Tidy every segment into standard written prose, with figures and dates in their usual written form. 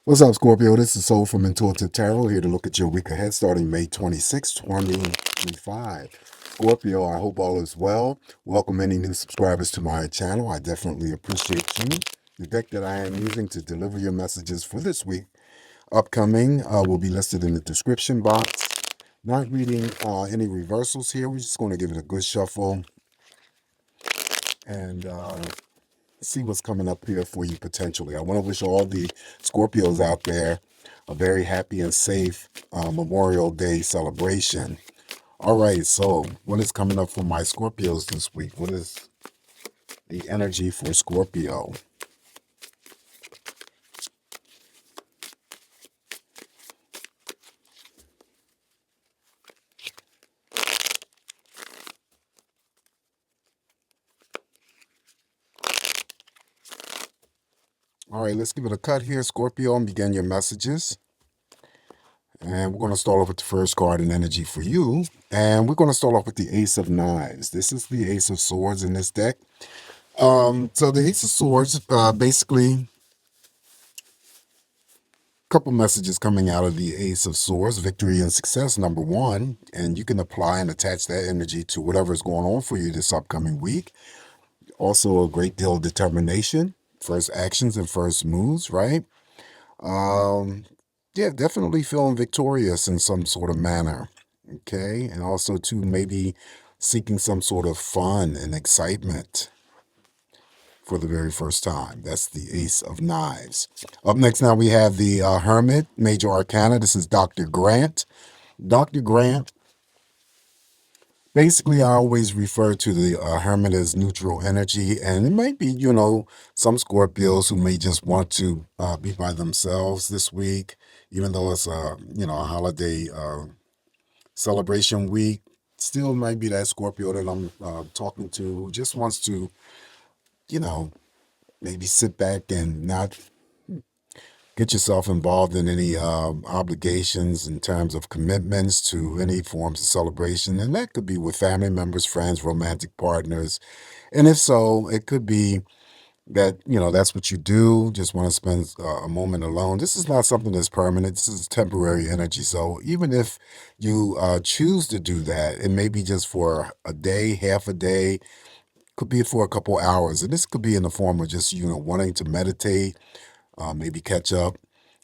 What's up, Scorpio? This is Soul from Intuitive Tarot here to look at your week ahead starting May 26, 2025. Scorpio, I hope all is well. Welcome any new subscribers to my channel. I definitely appreciate you. The deck that I am using to deliver your messages for this week upcoming will be listed in the description box. Not reading any reversals here. We're just going to give it a good shuffle and see what's coming up here for you potentially. I want to wish all the Scorpios out there a very happy and safe Memorial Day celebration. All right, so what is coming up for my Scorpios this week? What is the energy for Scorpio? All right, let's give it a cut here, Scorpio, and begin your messages. And we're going to start off with the first card in energy for you. And we're going to start off with the Ace of Knives. This is the Ace of Swords in this deck. So the Ace of Swords, basically, couple messages coming out of the Ace of Swords: victory and success, number one, and you can apply and attach that energy to whatever is going on for you this upcoming week. Also, a great deal of determination, first actions and first moves, right? Yeah, definitely feeling victorious in some sort of manner, okay? And also, too, maybe seeking some sort of fun and excitement for the very first time. That's the Ace of Knives. Up next now we have the Hermit, Major Arcana. This is Dr. Grant. Dr. Grant, basically I always refer to the Hermit as neutral energy, and it might be, some Scorpios who may just want to be by themselves this week, even though it's a holiday celebration week. Still might be that Scorpio that I'm talking to who just wants to, you know, maybe sit back and not get yourself involved in any obligations in terms of commitments to any forms of celebration. And that could be with family members, friends, romantic partners. And if so, it could be that, that's what you do, just want to spend a moment alone. This is not something that's permanent. This is temporary energy. So even if you choose to do that, it may be just for a day, half a day, could be for a couple hours. And this could be in the form of just, wanting to meditate, maybe catch up,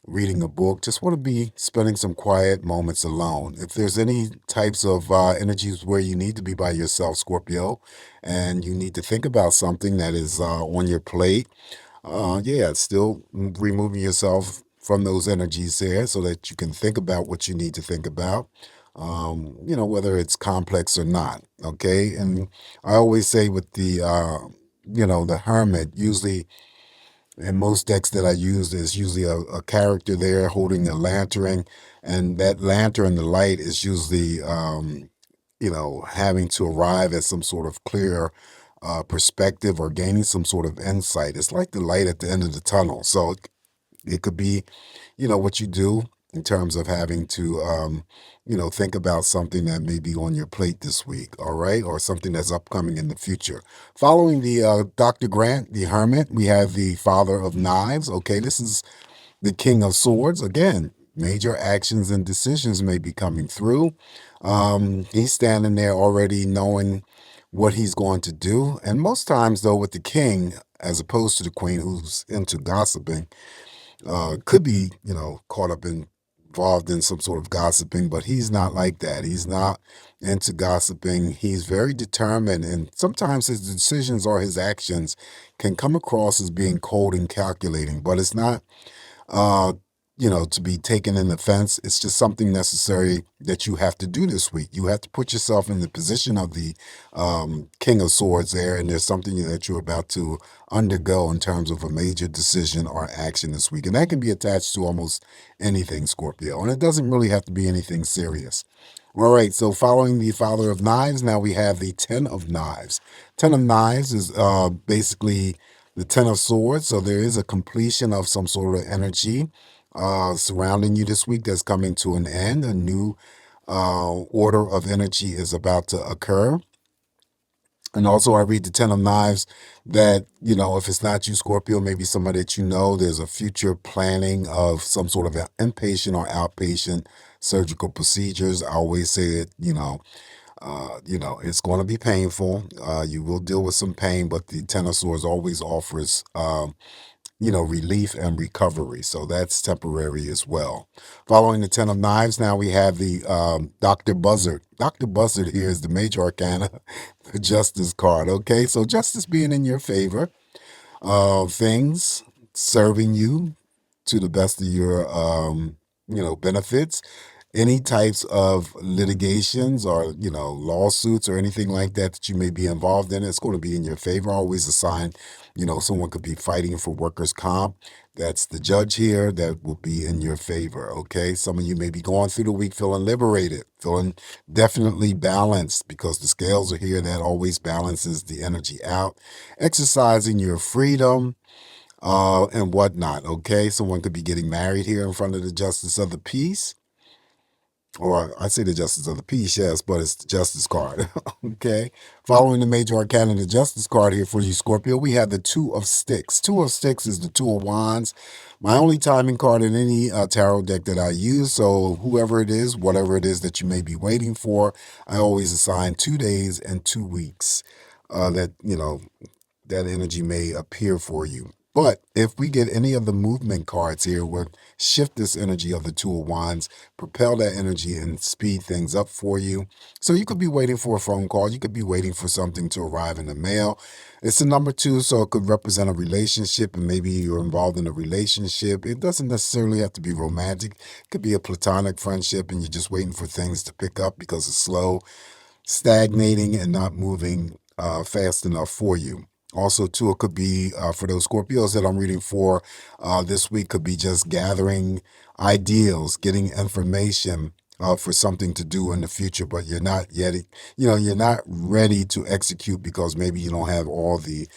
reading a book, just want to be spending some quiet moments alone. If there's any types of energies where you need to be by yourself, Scorpio, and you need to think about something that is on your plate, still removing yourself from those energies there so that you can think about what you need to think about, whether it's complex or not, okay? And I always say with the Hermit, usually in most decks that I use, there's usually a character there holding a lantern, and that lantern, the light, is usually, having to arrive at some sort of clear perspective or gaining some sort of insight. It's like the light at the end of the tunnel. So it could be, what you do in terms of having to, think about something that may be on your plate this week, all right, or something that's upcoming in the future. Following the Dr. Grant, the Hermit, we have the Father of Knives. Okay, this is the King of Swords. Again, major actions and decisions may be coming through. He's standing there already knowing what he's going to do. And most times, though, with the king, as opposed to the queen who's into gossiping, could be, caught up involved in some sort of gossiping, but he's not like that. He's not into gossiping. He's very determined, and sometimes his decisions or his actions can come across as being cold and calculating, but it's not, uh, to be taken in offense. It's just something necessary that you have to do this week. You have to put yourself in the position of the King of Swords there, and there's something that you're about to undergo in terms of a major decision or action this week. And that can be attached to almost anything, Scorpio. And it doesn't really have to be anything serious. All right, so following the Father of Knives, now we have the Ten of Knives. Ten of Knives is basically the Ten of Swords, so there is a completion of some sort of energy surrounding you this week that's coming to an end. A new order of energy is about to occur. And also, I read the Ten of Knives that, if it's not you, Scorpio, maybe somebody that you know, there's a future planning of some sort of an inpatient or outpatient surgical procedures. I always say that, it's going to be painful. You will deal with some pain, but the Ten of Swords always offers, relief and recovery. So that's temporary as well. Following the Ten of Knives, now we have the Dr. Buzzard. Dr. Buzzard here is the major arcana, the Justice card. Okay, so justice being in your favor, things serving you to the best of your, benefits. Any types of litigations or, lawsuits or anything like that that you may be involved in, it's going to be in your favor. Always a sign, someone could be fighting for workers' comp. That's the judge here. That will be in your favor. Okay. Some of you may be going through the week feeling liberated, feeling definitely balanced because the scales are here. That always balances the energy out. Exercising your freedom, and whatnot. Okay. Someone could be getting married here in front of the Justice of the Peace. Or I say the Justice of the Peace, yes, but it's the Justice card. Okay. Following the major arcana, the Justice card here for you, Scorpio, we have the Two of Sticks. Two of Sticks is the Two of Wands. My only timing card in any tarot deck that I use. So whoever it is, whatever it is that you may be waiting for, I always assign 2 days and 2 weeks that energy may appear for you. But if we get any of the movement cards here, we'll shift this energy of the Two of Wands, propel that energy and speed things up for you. So you could be waiting for a phone call. You could be waiting for something to arrive in the mail. It's the number 2, so it could represent a relationship, and maybe you're involved in a relationship. It doesn't necessarily have to be romantic. It could be a platonic friendship, and you're just waiting for things to pick up because it's slow, stagnating, and not moving fast enough for you. Also, too, it could be for those Scorpios that I'm reading for this week, could be just gathering ideals, getting information for something to do in the future, but you're not yet, you're not ready to execute because maybe you don't have all the,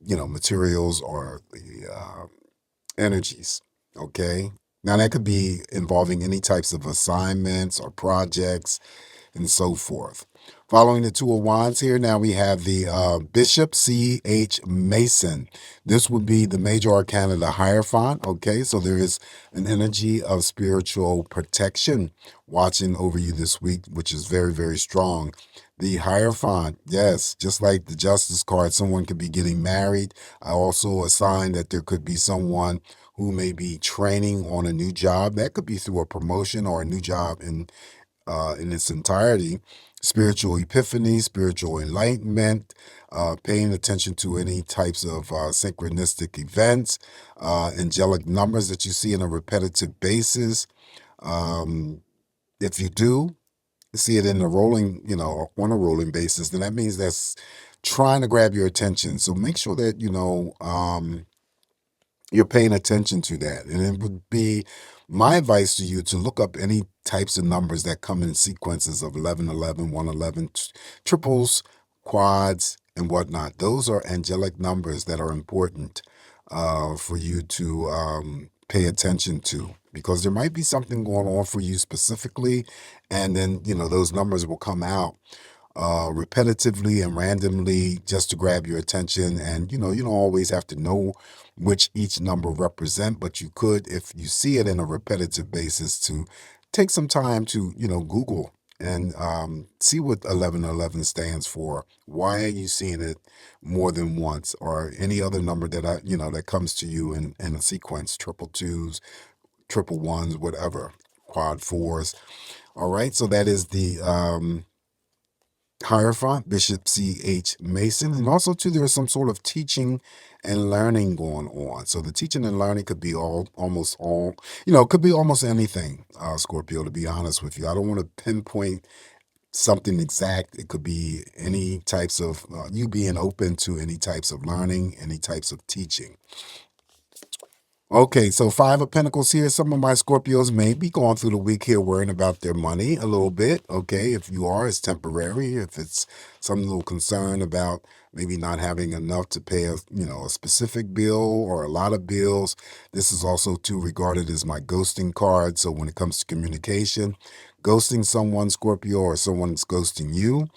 materials or the energies. Okay. Now, that could be involving any types of assignments or projects and so forth. Following the Two of Wands here, now we have the Bishop C.H. Mason. This would be the major arcana, the Hierophant. Okay, so there is an energy of spiritual protection watching over you this week, which is very, very strong. The Hierophant, yes, just like the Justice card, someone could be getting married. I also assign that there could be someone who may be training on a new job. That could be through a promotion or a new job in its entirety. Spiritual epiphany, spiritual enlightenment, paying attention to any types of synchronistic events, angelic numbers that you see on a repetitive basis. If you do see it in a rolling, on a rolling basis, then that means that's trying to grab your attention. So make sure that, you're paying attention to that. And it would be my advice to you to look up any types of numbers that come in sequences of 1111, 111, triples, quads, and whatnot. Those are angelic numbers that are important for you to pay attention to, because there might be something going on for you specifically, and then those numbers will come out repetitively and randomly just to grab your attention. And you don't always have to know which each number represent, but you could, if you see it in a repetitive basis, to take some time to Google and see what 1111 stands for. Why are you seeing it more than once, or any other number that that comes to you in a sequence? Triple twos, triple ones, whatever, quad fours. All right, so that is the Hierophant, Bishop C.H. Mason. And also, too, there's some sort of teaching and learning going on. So the teaching and learning could be almost anything, Scorpio, to be honest with you. I don't want to pinpoint something exact. It could be any types of, you being open to any types of learning, any types of teaching. Okay, so 5 of Pentacles here. Some of my Scorpios may be going through the week here worrying about their money a little bit. Okay, if you are, it's temporary. If it's some little concern about maybe not having enough to pay a specific bill or a lot of bills. This is also too regarded as my ghosting card. So when it comes to communication, ghosting someone, Scorpio, or someone's ghosting you,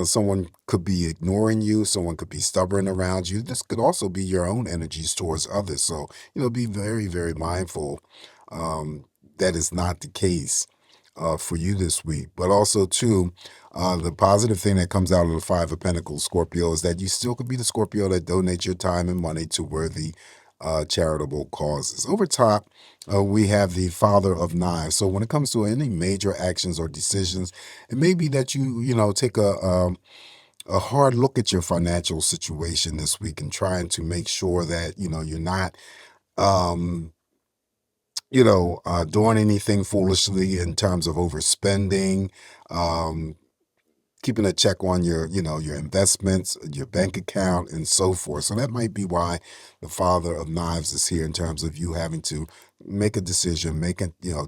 someone could be ignoring you, someone could be stubborn around you. This could also be your own energies towards others. So, be very, very mindful that is not the case for you this week. But also, too, the positive thing that comes out of the Five of Pentacles, Scorpio, is that you still could be the Scorpio that donates your time and money to worthy charitable causes. Over top, we have the Father of Knives. So when it comes to any major actions or decisions, it may be that you take a hard look at your financial situation this week and trying to make sure that you're not um, doing anything foolishly in terms of overspending, um, keeping a check on your investments, your bank account, and so forth. So that might be why the Father of Knives is here in terms of you having to make a decision,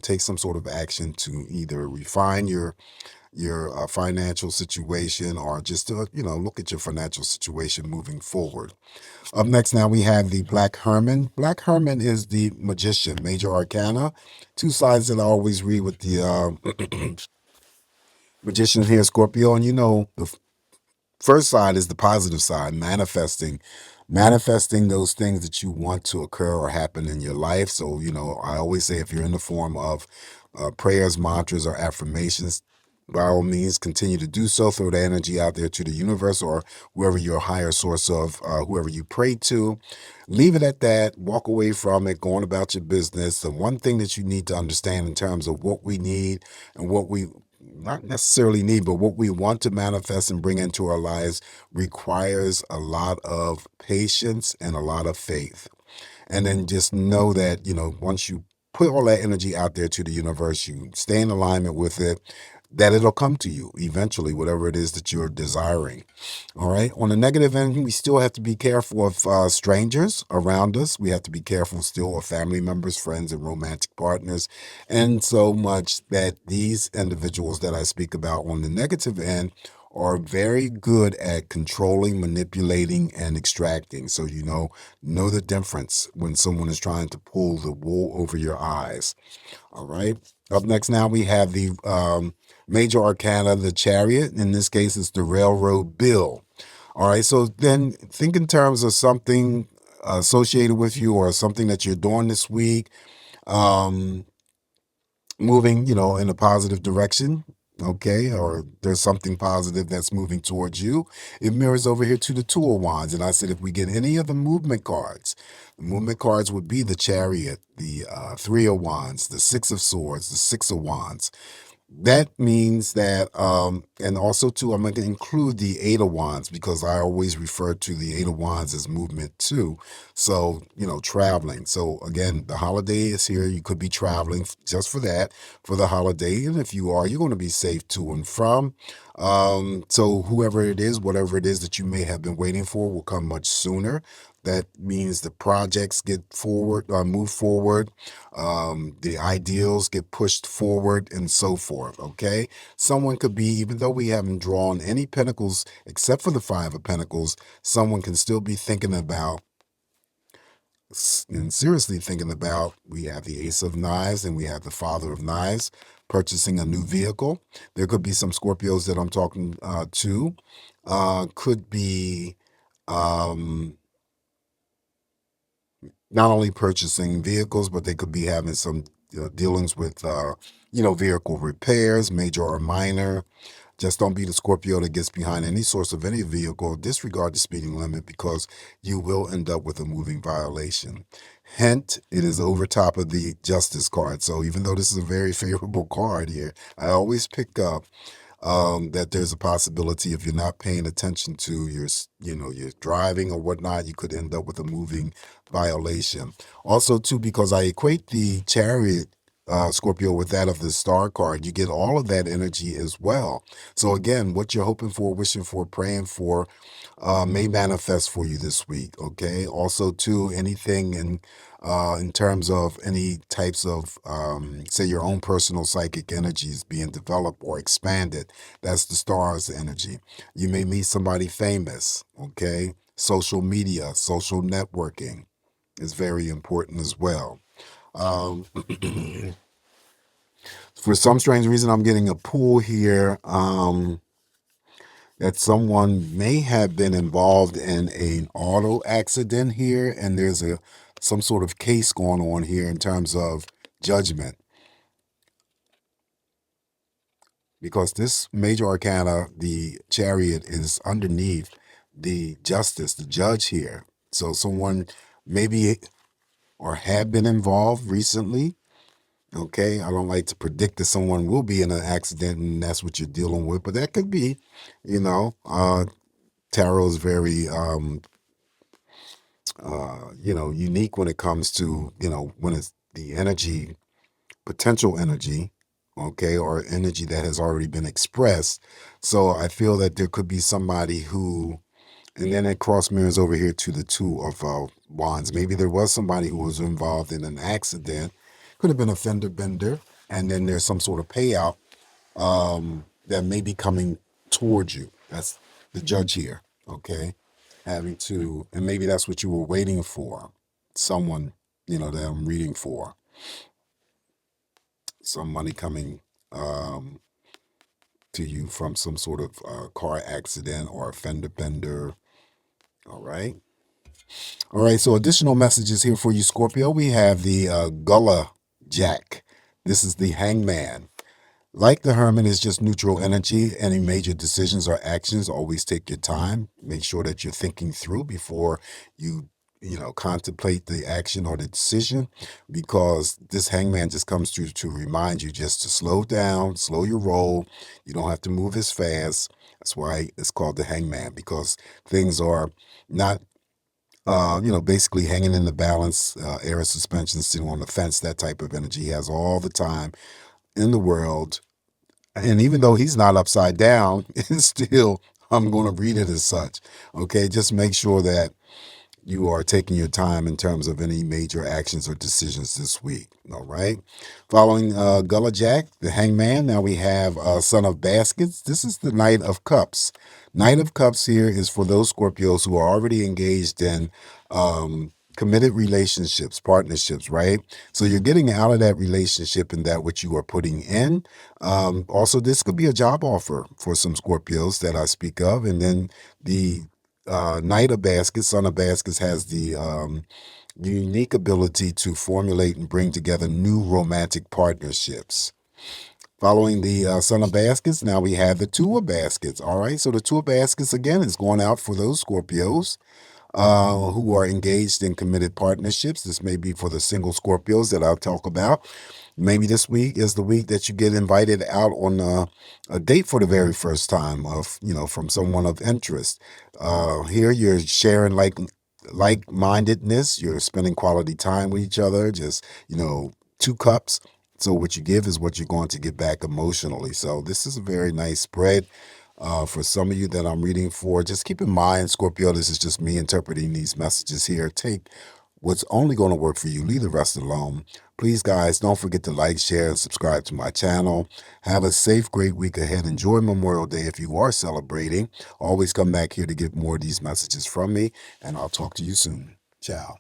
take some sort of action to either refine your financial situation or just to look at your financial situation moving forward. Up next, now we have the Black Herman. Black Herman is the magician, major arcana. Two sides that I always read with the magician here, Scorpio. And the first side is the positive side, manifesting those things that you want to occur or happen in your life. So, I always say if you're in the form of prayers, mantras, or affirmations, by all means, continue to do so. Throw the energy out there to the universe or whoever your higher source of, whoever you pray to. Leave it at that. Walk away from it, going about your business. The one thing that you need to understand in terms of what we need and what we not necessarily need, but what we want to manifest and bring into our lives requires a lot of patience and a lot of faith. And then just know that, once you put all that energy out there to the universe, you stay in alignment with it, that it'll come to you eventually, whatever it is that you're desiring. All right. On the negative end, we still have to be careful of strangers around us. We have to be careful still of family members, friends, and romantic partners. And so much that these individuals that I speak about on the negative end are very good at controlling, manipulating, and extracting. So, know the difference when someone is trying to pull the wool over your eyes. All right. Up next, now we have the major arcana, the Chariot. In this case, it's the railroad bill. All right. So then think in terms of something associated with you or something that you're doing this week. Moving, in a positive direction, okay, or there's something positive that's moving towards you. It mirrors over here to the Two of Wands, and I said if we get any of the movement cards would be the Chariot, the Three of Wands, the Six of Swords, the Six of Wands. That means that, and also too, I'm going to include the Eight of Wands because I always refer to the Eight of Wands as movement too. So, traveling. So again, the holiday is here. You could be traveling just for that, for the holiday. And if you are, you're going to be safe to and from. So whoever it is, whatever it is that you may have been waiting for will come much sooner. That means the projects get move forward. The ideals get pushed forward and so forth. Okay. Someone could be, even though we haven't drawn any pentacles except for the Five of Pentacles, someone can still be thinking about and seriously thinking about, we have the Ace of Knives and we have the Father of Knives, purchasing a new vehicle. There could be some Scorpios that I'm talking to. Could be not only purchasing vehicles, but they could be having some dealings with, vehicle repairs, major or minor. Just don't be the Scorpio that gets behind any source of any vehicle. Disregard the speeding limit because you will end up with a moving violation. Hint, it is over top of the Justice card. So even though this is a very favorable card here, I always pick up that there's a possibility if you're not paying attention to your driving or whatnot, you could end up with a moving violation. Also, too, because I equate the Chariot Scorpio, with that of the star card, you get all of that energy as well. So again, what you're hoping for, wishing for, praying for, may manifest for you this week. Okay. Also, too, anything in terms of any types of, say, your own personal psychic energies being developed or expanded. That's the stars energy. You may meet somebody famous. Okay. Social media, social networking is very important as well. Um, for some strange reason, I'm getting a pull here. That someone may have been involved in an auto accident here, and there's some sort of case going on here in terms of judgment, because this major arcana, the chariot, is underneath the justice, the judge here. So someone maybe or have been involved recently. Okay, I don't like to predict that someone will be in an accident and that's what you're dealing with, but that could be, you know. Tarot is very unique when it comes to, when it's the energy, potential energy, okay, or energy that has already been expressed. So I feel that there could be somebody who, and then it cross mirrors over here to the two of wands. Maybe there was somebody who was involved in an accident, could have been a fender bender, and then there's some sort of payout that may be coming towards you. That's the judge here, okay? Having to, and maybe that's what you were waiting for. Someone, that I'm reading for. Some money coming to you from some sort of car accident or a fender bender. All right. All right. So additional messages here for you, Scorpio. We have the Gullah Jack. This is the Hangman. Like the Hermit is just neutral energy. Any major decisions or actions, always take your time. Make sure that you're thinking through before you, contemplate the action or the decision, because this Hangman just comes through to remind you just to slow down, slow your roll. You don't have to move as fast. That's why it's called the Hangman, because things are not, basically hanging in the balance, air of suspension, sitting on the fence, that type of energy. He has all the time in the world. And even though he's not upside down, it's still, I'm going to read it as such. Okay, just make sure that you are taking your time in terms of any major actions or decisions this week. All right. Following Gullah Jack, the Hangman, now we have Son of Baskets. This is the Knight of Cups. Knight of Cups here is for those Scorpios who are already engaged in committed relationships, partnerships, right? So you're getting out of that relationship and that which you are putting in. Also, this could be a job offer for some Scorpios that I speak of. And then the Knight of Baskets, Son of Baskets, has the unique ability to formulate and bring together new romantic partnerships. Following the Son of Baskets, now we have the Two of Baskets. All right, so the Two of Baskets, again, is going out for those Scorpios who are engaged in committed partnerships. This may be for the single Scorpios that I'll talk about. Maybe this week is the week that you get invited out on a date for the very first time from someone of interest. Here you're sharing like-mindedness. You're spending quality time with each other. Just, two cups. So what you give is what you're going to get back emotionally. So this is a very nice spread. For some of you that I'm reading for, just keep in mind, Scorpio, this is just me interpreting these messages here. Take what's only going to work for you. Leave the rest alone. Please, guys, don't forget to like, share, and subscribe to my channel. Have a safe, great week ahead. Enjoy Memorial Day if you are celebrating. Always come back here to get more of these messages from me, and I'll talk to you soon. Ciao.